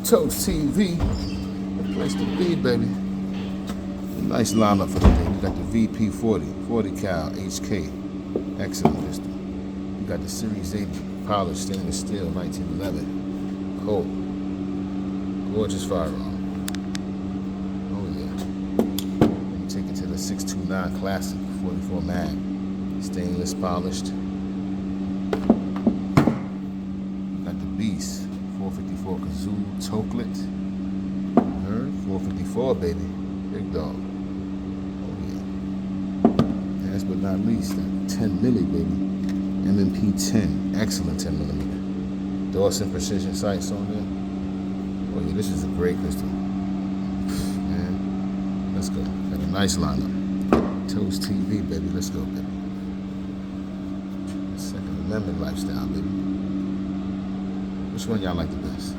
Toast TV, the place to be, baby. Nice lineup for the day. We got the VP40, 40 cal HK, excellent pistol. We got the Series 8 polished stainless steel, 1911, cold, gorgeous firearm. Oh yeah. Let me take it to the 629 Classic, 44 mag, stainless polished. We got the Beast, 454 Kazoo Toklet. Heard? 454, baby, big dog. Last but not least, that 10 milli, baby. MMP 10, excellent 10 millimeter. Dawson precision sights on there. Oh yeah, this is a great pistol. Man, let's go. Got a nice lineup. Toast TV, baby. Let's go, baby. Second Amendment lifestyle, baby. Which one y'all like the best?